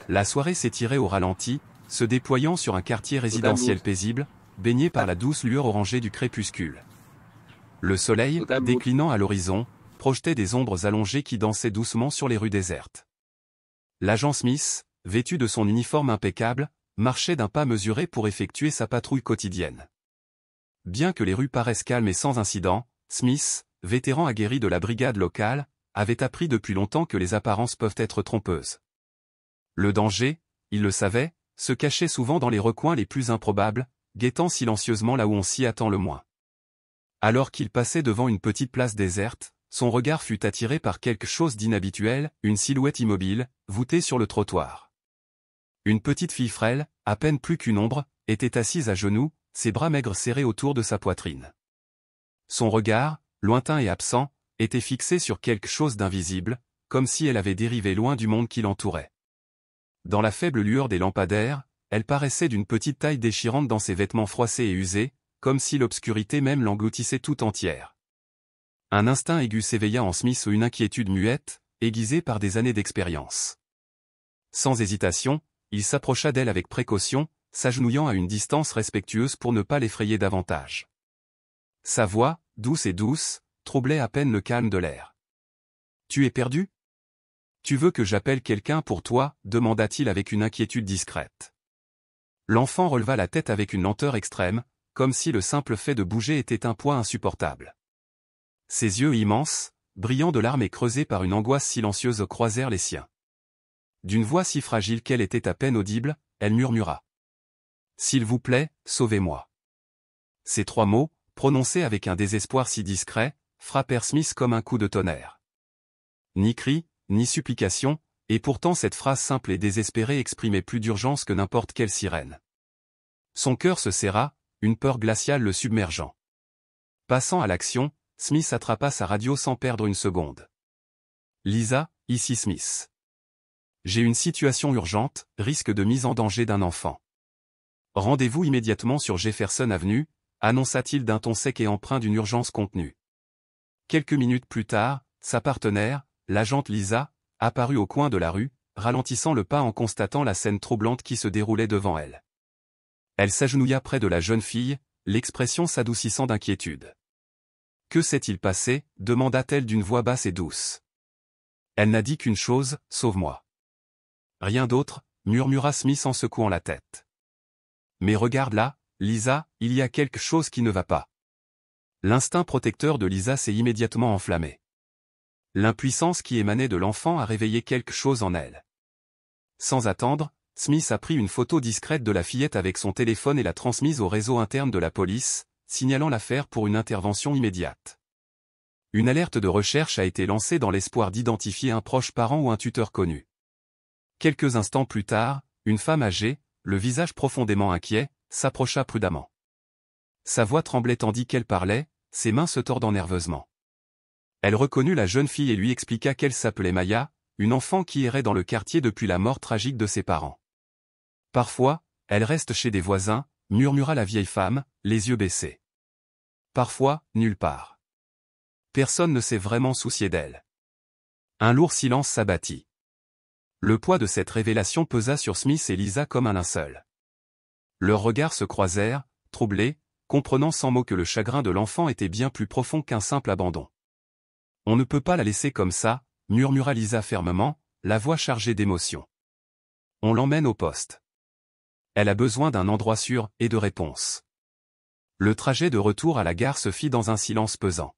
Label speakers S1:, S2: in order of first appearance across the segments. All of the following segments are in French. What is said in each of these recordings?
S1: La soirée s'étirait au ralenti, se déployant sur un quartier résidentiel paisible, baigné par la douce lueur orangée du crépuscule. Le soleil, déclinant à l'horizon, projetait des ombres allongées qui dansaient doucement sur les rues désertes. L'agent Smith, vêtu de son uniforme impeccable, marchait d'un pas mesuré pour effectuer sa patrouille quotidienne. Bien que les rues paraissent calmes et sans incident, Smith, vétéran aguerri de la brigade locale, avait appris depuis longtemps que les apparences peuvent être trompeuses. Le danger, il le savait, se cachait souvent dans les recoins les plus improbables, guettant silencieusement là où on s'y attend le moins. Alors qu'il passait devant une petite place déserte, son regard fut attiré par quelque chose d'inhabituel, une silhouette immobile, voûtée sur le trottoir. Une petite fille frêle, à peine plus qu'une ombre, était assise à genoux, ses bras maigres serrés autour de sa poitrine. Son regard, lointain et absent, était fixé sur quelque chose d'invisible, comme si elle avait dérivé loin du monde qui l'entourait. Dans la faible lueur des lampadaires, elle paraissait d'une petite taille déchirante dans ses vêtements froissés et usés, comme si l'obscurité même l'engloutissait tout entière. Un instinct aigu s'éveilla en Smith ou une inquiétude muette, aiguisée par des années d'expérience. Sans hésitation, il s'approcha d'elle avec précaution, s'agenouillant à une distance respectueuse pour ne pas l'effrayer davantage. Sa voix, douce, troublait à peine le calme de l'air. « Tu es perdu ? Tu veux que j'appelle quelqu'un pour toi ?» demanda-t-il avec une inquiétude discrète. L'enfant releva la tête avec une lenteur extrême, comme si le simple fait de bouger était un poids insupportable. Ses yeux immenses, brillants de larmes et creusés par une angoisse silencieuse croisèrent les siens. D'une voix si fragile qu'elle était à peine audible, elle murmura. « S'il vous plaît, sauvez-moi. » Ces 3 mots, prononcés avec un désespoir si discret, frappèrent Smith comme un coup de tonnerre. Ni cri, ni supplication, et pourtant cette phrase simple et désespérée exprimait plus d'urgence que n'importe quelle sirène. Son cœur se serra, une peur glaciale le submergeant. Passant à l'action, Smith attrapa sa radio sans perdre une seconde. « Lisa, ici Smith. J'ai une situation urgente, risque de mise en danger d'un enfant. Rendez-vous immédiatement sur Jefferson Avenue, annonça-t-il d'un ton sec et empreint d'une urgence contenue. Quelques minutes plus tard, sa partenaire, l'agente Lisa, apparut au coin de la rue, ralentissant le pas en constatant la scène troublante qui se déroulait devant elle. Elle s'agenouilla près de la jeune fille, l'expression s'adoucissant d'inquiétude. « Que s'est-il passé ?» demanda-t-elle d'une voix basse et douce. Elle n'a dit qu'une chose, « Sauve-moi. » Rien d'autre, murmura Smith en secouant la tête. Mais regarde là, Lisa, il y a quelque chose qui ne va pas. L'instinct protecteur de Lisa s'est immédiatement enflammé. L'impuissance qui émanait de l'enfant a réveillé quelque chose en elle. Sans attendre, Smith a pris une photo discrète de la fillette avec son téléphone et l'a transmise au réseau interne de la police, signalant l'affaire pour une intervention immédiate. Une alerte de recherche a été lancée dans l'espoir d'identifier un proche parent ou un tuteur connu. Quelques instants plus tard, une femme âgée, le visage profondément inquiet, s'approcha prudemment. Sa voix tremblait tandis qu'elle parlait, ses mains se tordant nerveusement. Elle reconnut la jeune fille et lui expliqua qu'elle s'appelait Maya, une enfant qui errait dans le quartier depuis la mort tragique de ses parents. Parfois, elle reste chez des voisins, murmura la vieille femme, les yeux baissés. Parfois, nulle part. Personne ne s'est vraiment soucié d'elle. Un lourd silence s'abattit. Le poids de cette révélation pesa sur Smith et Lisa comme un linceul. Leurs regards se croisèrent, troublés, comprenant sans mots que le chagrin de l'enfant était bien plus profond qu'un simple abandon. « On ne peut pas la laisser comme ça », murmura Lisa fermement, la voix chargée d'émotion. « On l'emmène au poste. Elle a besoin d'un endroit sûr et de réponse. » Le trajet de retour à la gare se fit dans un silence pesant.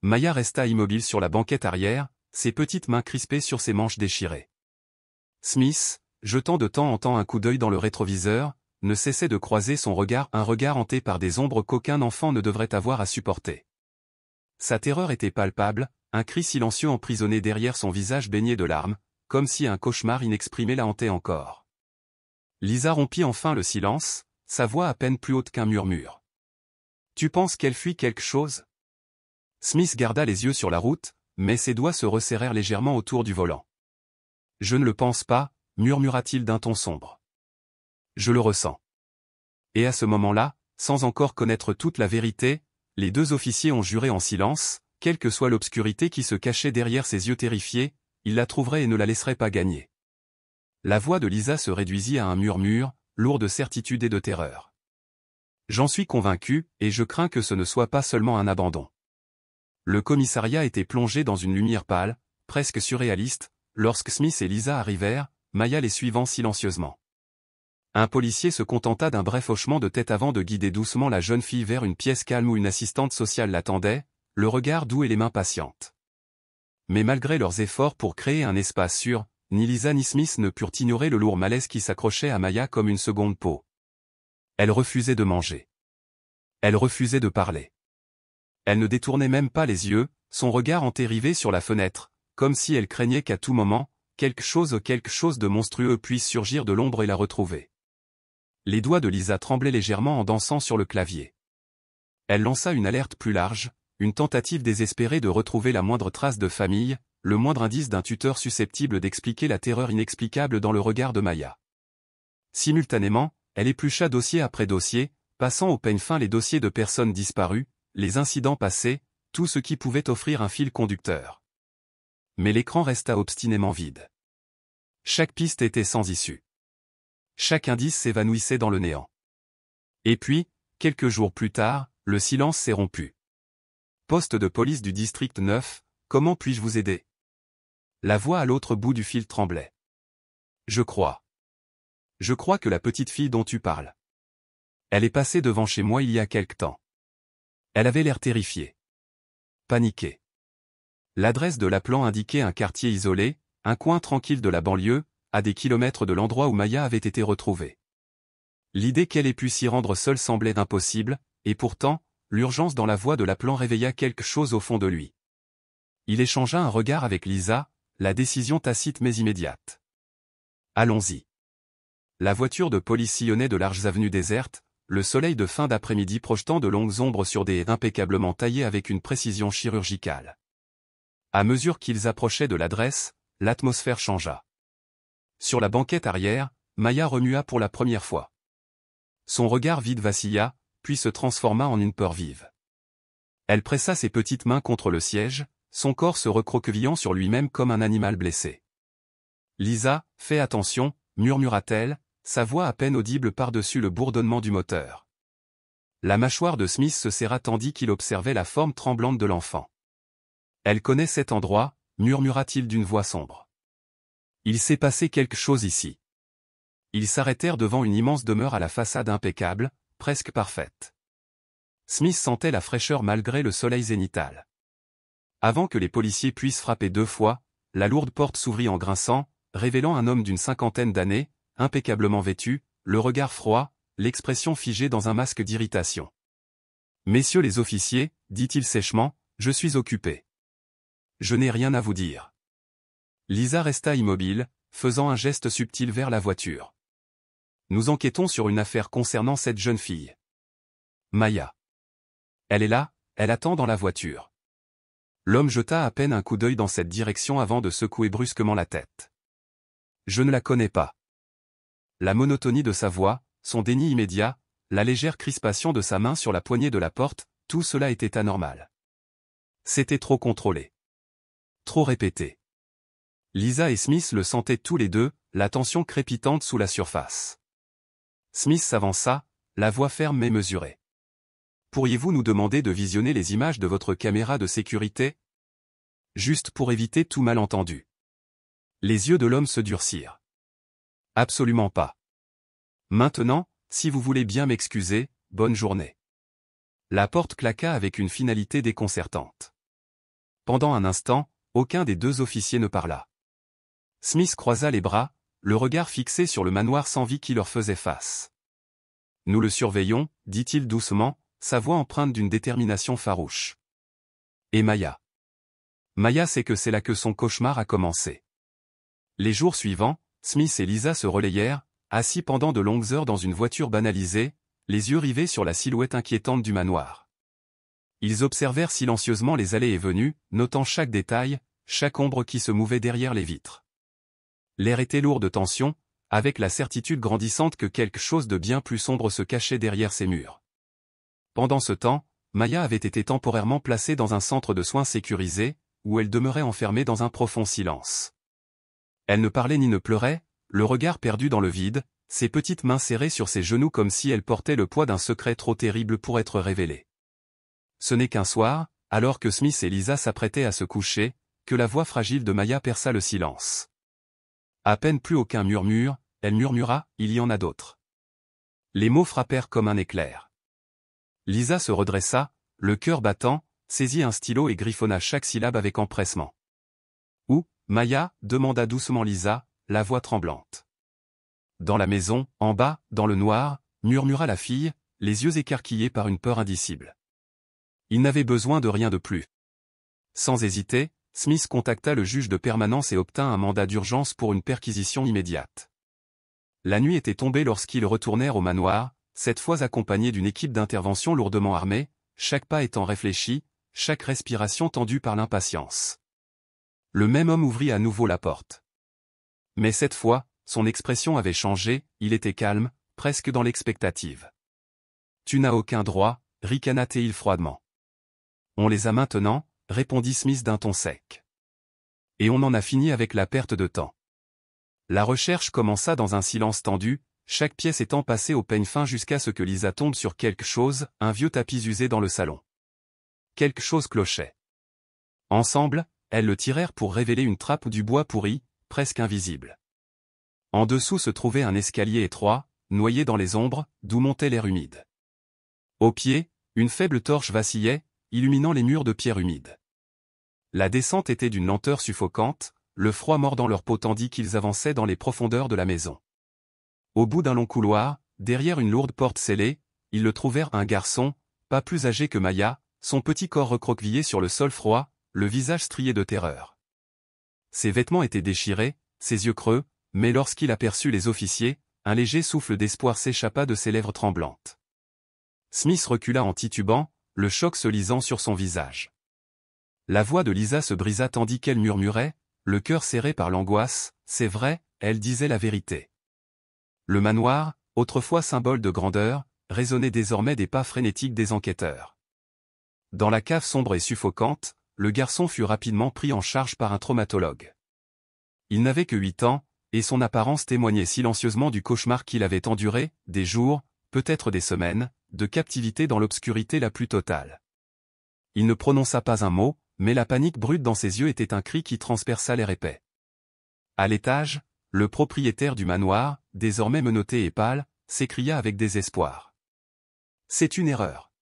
S1: Maya resta immobile sur la banquette arrière, ses petites mains crispées sur ses manches déchirées. Smith, jetant de temps en temps un coup d'œil dans le rétroviseur, ne cessait de croiser son regard, un regard hanté par des ombres qu'aucun enfant ne devrait avoir à supporter. Sa terreur était palpable, un cri silencieux emprisonné derrière son visage baigné de larmes, comme si un cauchemar inexprimé la hantait encore. Lisa rompit enfin le silence, sa voix à peine plus haute qu'un murmure. « Tu penses qu'elle fuit quelque chose ?» Smith garda les yeux sur la route, mais ses doigts se resserrèrent légèrement autour du volant. « Je ne le pense pas, » murmura-t-il d'un ton sombre. « Je le ressens. » Et à ce moment-là, sans encore connaître toute la vérité, les 2 officiers ont juré en silence, quelle que soit l'obscurité qui se cachait derrière ses yeux terrifiés, ils la trouveraient et ne la laisseraient pas gagner. La voix de Lisa se réduisit à un murmure, lourd de certitude et de terreur. J'en suis convaincu, et je crains que ce ne soit pas seulement un abandon. Le commissariat était plongé dans une lumière pâle, presque surréaliste, lorsque Smith et Lisa arrivèrent, Maya les suivant silencieusement. Un policier se contenta d'un bref hochement de tête avant de guider doucement la jeune fille vers une pièce calme où une assistante sociale l'attendait, le regard doux et les mains patientes. Mais malgré leurs efforts pour créer un espace sûr, ni Lisa ni Smith ne purent ignorer le lourd malaise qui s'accrochait à Maya comme une seconde peau. Elle refusait de manger. Elle refusait de parler. Elle ne détournait même pas les yeux, son regard entérivé sur la fenêtre, comme si elle craignait qu'à tout moment, quelque chose de monstrueux puisse surgir de l'ombre et la retrouver. Les doigts de Lisa tremblaient légèrement en dansant sur le clavier. Elle lança une alerte plus large, une tentative désespérée de retrouver la moindre trace de famille, le moindre indice d'un tuteur susceptible d'expliquer la terreur inexplicable dans le regard de Maya. Simultanément, elle éplucha dossier après dossier, passant au peigne fin les dossiers de personnes disparues, les incidents passés, tout ce qui pouvait offrir un fil conducteur. Mais l'écran resta obstinément vide. Chaque piste était sans issue. Chaque indice s'évanouissait dans le néant. Et puis, quelques jours plus tard, le silence s'est rompu. Poste de police du district 9, comment puis-je vous aider? La voix à l'autre bout du fil tremblait. Je crois que la petite fille dont tu parles. Elle est passée devant chez moi il y a quelque temps. Elle avait l'air terrifiée. Paniquée. L'adresse de l'appelant indiquait un quartier isolé, un coin tranquille de la banlieue, à des kilomètres de l'endroit où Maya avait été retrouvée. L'idée qu'elle ait pu s'y rendre seule semblait impossible, et pourtant, l'urgence dans la voix de l'appelant réveilla quelque chose au fond de lui. Il échangea un regard avec Lisa, la décision tacite mais immédiate. Allons-y. La voiture de police sillonnait de larges avenues désertes, le soleil de fin d'après-midi projetant de longues ombres sur des haies impeccablement taillées avec une précision chirurgicale. À mesure qu'ils approchaient de l'adresse, l'atmosphère changea. Sur la banquette arrière, Maya remua pour la première fois. Son regard vide vacilla, puis se transforma en une peur vive. Elle pressa ses petites mains contre le siège, son corps se recroquevillant sur lui-même comme un animal blessé. « Lisa, fais attention », murmura-t-elle, sa voix à peine audible par-dessus le bourdonnement du moteur. La mâchoire de Smith se serra tandis qu'il observait la forme tremblante de l'enfant. « Elle connaît cet endroit », murmura-t-il d'une voix sombre. « Il s'est passé quelque chose ici. » Ils s'arrêtèrent devant une immense demeure à la façade impeccable, presque parfaite. Smith sentait la fraîcheur malgré le soleil zénithal. Avant que les policiers puissent frapper 2 fois, la lourde porte s'ouvrit en grinçant, révélant un homme d'une 50aine d'années, impeccablement vêtu, le regard froid, l'expression figée dans un masque d'irritation. « Messieurs les officiers, dit-il sèchement, je suis occupé. Je n'ai rien à vous dire. » Lisa resta immobile, faisant un geste subtil vers la voiture. « Nous enquêtons sur une affaire concernant cette jeune fille. Maya. Elle est là, elle attend dans la voiture. » L'homme jeta à peine un coup d'œil dans cette direction avant de secouer brusquement la tête. « Je ne la connais pas. » La monotonie de sa voix, son déni immédiat, la légère crispation de sa main sur la poignée de la porte, tout cela était anormal. C'était trop contrôlé. Trop répété. Lisa et Smith le sentaient tous les deux, la tension crépitante sous la surface. Smith s'avança, la voix ferme mais mesurée. « Pourriez-vous nous demander de visionner les images de votre caméra de sécurité? Juste pour éviter tout malentendu. » Les yeux de l'homme se durcirent. « Absolument pas. Maintenant, si vous voulez bien m'excuser, bonne journée. » La porte claqua avec une finalité déconcertante. Pendant un instant, aucun des 2 officiers ne parla. Smith croisa les bras, le regard fixé sur le manoir sans vie qui leur faisait face. « Nous le surveillons, » dit-il doucement, sa voix empreinte d'une détermination farouche. « Et Maya. Maya sait que c'est là que son cauchemar a commencé. » Les jours suivants, Smith et Lisa se relayèrent, assis pendant de longues heures dans une voiture banalisée, les yeux rivés sur la silhouette inquiétante du manoir. Ils observèrent silencieusement les allées et venues, notant chaque détail, chaque ombre qui se mouvait derrière les vitres. L'air était lourd de tension, avec la certitude grandissante que quelque chose de bien plus sombre se cachait derrière ces murs. Pendant ce temps, Maya avait été temporairement placée dans un centre de soins sécurisé, où elle demeurait enfermée dans un profond silence. Elle ne parlait ni ne pleurait, le regard perdu dans le vide, ses petites mains serrées sur ses genoux comme si elle portait le poids d'un secret trop terrible pour être révélé. Ce n'est qu'un soir, alors que Smith et Lisa s'apprêtaient à se coucher, que la voix fragile de Maya perça le silence. À peine plus aucun murmure, elle murmura, « Il y en a d'autres. » Les mots frappèrent comme un éclair. Lisa se redressa, le cœur battant, saisit un stylo et griffonna chaque syllabe avec empressement. « Où, Maya ?» demanda doucement Lisa, la voix tremblante. Dans la maison, en bas, dans le noir, murmura la fille, les yeux écarquillés par une peur indicible. Il n'avait besoin de rien de plus. Sans hésiter, Smith contacta le juge de permanence et obtint un mandat d'urgence pour une perquisition immédiate. La nuit était tombée lorsqu'ils retournèrent au manoir, cette fois accompagnés d'une équipe d'intervention lourdement armée, chaque pas étant réfléchi, chaque respiration tendue par l'impatience. Le même homme ouvrit à nouveau la porte. Mais cette fois, son expression avait changé, il était calme, presque dans l'expectative. « Tu n'as aucun droit », ricana-t-il froidement. « On les a maintenant », répondit Smith d'un ton sec. « Et on en a fini avec la perte de temps. » La recherche commença dans un silence tendu, chaque pièce étant passée au peigne fin jusqu'à ce que Lisa tombe sur quelque chose, un vieux tapis usé dans le salon. Quelque chose clochait. Ensemble, elles le tirèrent pour révéler une trappe du bois pourri, presque invisible. En dessous se trouvait un escalier étroit, noyé dans les ombres, d'où montait l'air humide. Au pied, une faible torche vacillait, illuminant les murs de pierre humide. La descente était d'une lenteur suffocante, le froid mordant leur peau tandis qu'ils avançaient dans les profondeurs de la maison. Au bout d'un long couloir, derrière une lourde porte scellée, ils le trouvèrent un garçon, pas plus âgé que Maya, son petit corps recroquevillé sur le sol froid, le visage strié de terreur. Ses vêtements étaient déchirés, ses yeux creux, mais lorsqu'il aperçut les officiers, un léger souffle d'espoir s'échappa de ses lèvres tremblantes. Smith recula en titubant, le choc se lisant sur son visage. La voix de Lisa se brisa tandis qu'elle murmurait, le cœur serré par l'angoisse, « C'est vrai, elle disait la vérité. » Le manoir, autrefois symbole de grandeur, résonnait désormais des pas frénétiques des enquêteurs. Dans la cave sombre et suffocante, le garçon fut rapidement pris en charge par un traumatologue. Il n'avait que 8 ans, et son apparence témoignait silencieusement du cauchemar qu'il avait enduré, des jours, peut-être des semaines, de captivité dans l'obscurité la plus totale. Il ne prononça pas un mot, mais la panique brute dans ses yeux était un cri qui transperça l'air épais. À l'étage, le propriétaire du manoir, désormais menotté et pâle, s'écria avec désespoir. « C'est une erreur.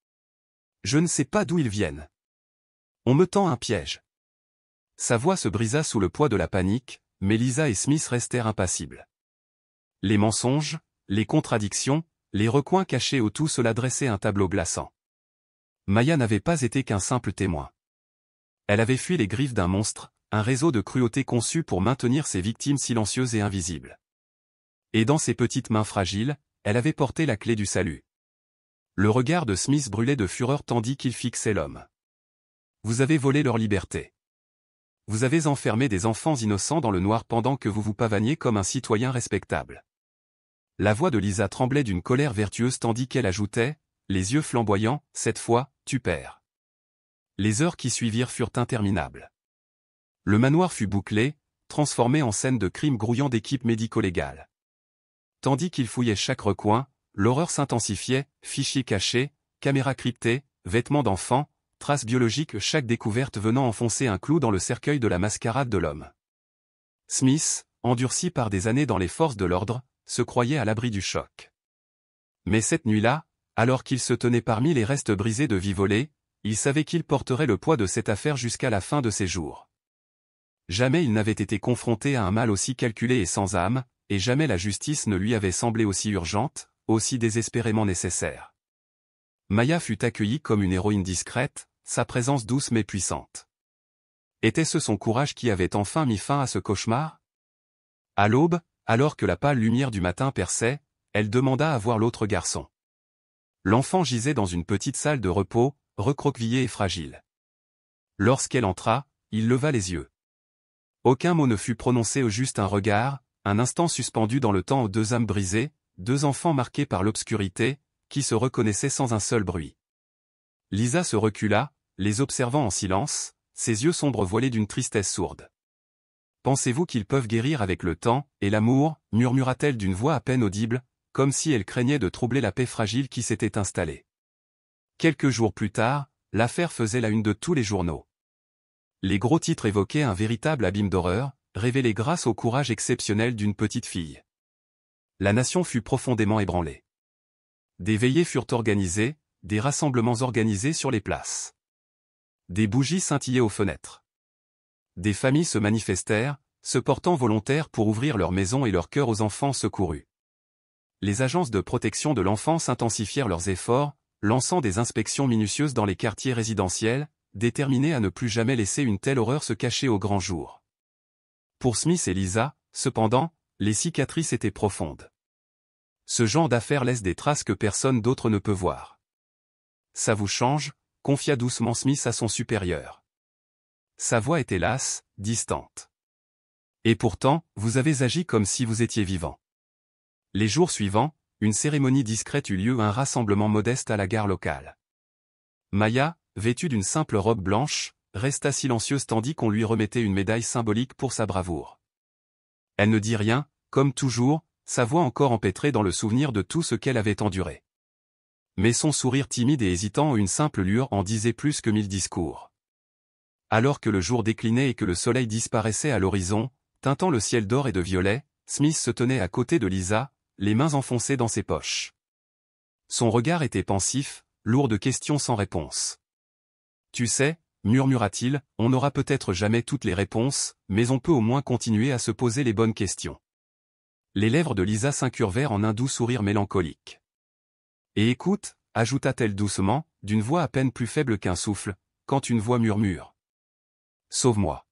S1: Je ne sais pas d'où ils viennent. On me tend un piège. » Sa voix se brisa sous le poids de la panique, mais Lisa et Smith restèrent impassibles. Les mensonges, les contradictions, les recoins cachés au tout cela dressait un tableau glaçant. Maya n'avait pas été qu'un simple témoin. Elle avait fui les griffes d'un monstre, un réseau de cruauté conçu pour maintenir ses victimes silencieuses et invisibles. Et dans ses petites mains fragiles, elle avait porté la clé du salut. Le regard de Smith brûlait de fureur tandis qu'il fixait l'homme. « Vous avez volé leur liberté. Vous avez enfermé des enfants innocents dans le noir pendant que vous vous pavaniez comme un citoyen respectable. » La voix de Lisa tremblait d'une colère vertueuse tandis qu'elle ajoutait, les yeux flamboyants, « Cette fois, tu perds. » Les heures qui suivirent furent interminables. Le manoir fut bouclé, transformé en scène de crime grouillant d'équipes médico-légales. Tandis qu'ils fouillaient chaque recoin, l'horreur s'intensifiait, fichiers cachés, caméras cryptées, vêtements d'enfants, traces biologiques, chaque découverte venant enfoncer un clou dans le cercueil de la mascarade de l'homme. Smith, endurci par des années dans les forces de l'ordre, se croyait à l'abri du choc. Mais cette nuit-là, alors qu'il se tenait parmi les restes brisés de vies volées, il savait qu'il porterait le poids de cette affaire jusqu'à la fin de ses jours. Jamais il n'avait été confronté à un mal aussi calculé et sans âme, et jamais la justice ne lui avait semblé aussi urgente, aussi désespérément nécessaire. Maya fut accueillie comme une héroïne discrète, sa présence douce mais puissante. Était-ce son courage qui avait enfin mis fin à ce cauchemar? À l'aube, alors que la pâle lumière du matin perçait, elle demanda à voir l'autre garçon. L'enfant gisait dans une petite salle de repos, recroquevillé et fragile. Lorsqu'elle entra, il leva les yeux. Aucun mot ne fut prononcé, au juste un regard, un instant suspendu dans le temps aux deux âmes brisées, deux enfants marqués par l'obscurité, qui se reconnaissaient sans un seul bruit. Lisa se recula, les observant en silence, ses yeux sombres voilés d'une tristesse sourde. Pensez-vous qu'ils peuvent guérir avec le temps, et l'amour, murmura-t-elle d'une voix à peine audible, comme si elle craignait de troubler la paix fragile qui s'était installée. Quelques jours plus tard, l'affaire faisait la une de tous les journaux. Les gros titres évoquaient un véritable abîme d'horreur, révélé grâce au courage exceptionnel d'une petite fille. La nation fut profondément ébranlée. Des veillées furent organisées, des rassemblements organisés sur les places. Des bougies scintillaient aux fenêtres. Des familles se manifestèrent, se portant volontaires pour ouvrir leurs maisons et leur cœur aux enfants secourus. Les agences de protection de l'enfance intensifièrent leurs efforts, lançant des inspections minutieuses dans les quartiers résidentiels, déterminées à ne plus jamais laisser une telle horreur se cacher au grand jour. Pour Smith et Lisa, cependant, les cicatrices étaient profondes. Ce genre d'affaires laisse des traces que personne d'autre ne peut voir. Ça vous change, confia doucement Smith à son supérieur. Sa voix était lasse, distante. Et pourtant, vous avez agi comme si vous étiez vivant. Les jours suivants, une cérémonie discrète eut lieu à un rassemblement modeste à la gare locale. Maya, vêtue d'une simple robe blanche, resta silencieuse tandis qu'on lui remettait une médaille symbolique pour sa bravoure. Elle ne dit rien, comme toujours, sa voix encore empêtrée dans le souvenir de tout ce qu'elle avait enduré. Mais son sourire timide et hésitant une simple lueur en disait plus que 1000 discours. Alors que le jour déclinait et que le soleil disparaissait à l'horizon, teintant le ciel d'or et de violet, Smith se tenait à côté de Lisa, les mains enfoncées dans ses poches. Son regard était pensif, lourd de questions sans réponse. « Tu sais, murmura-t-il, on n'aura peut-être jamais toutes les réponses, mais on peut au moins continuer à se poser les bonnes questions. » Les lèvres de Lisa s'incurvèrent en un doux sourire mélancolique. « Et écoute, ajouta-t-elle doucement, d'une voix à peine plus faible qu'un souffle, quand une voix murmure. Sauve-moi.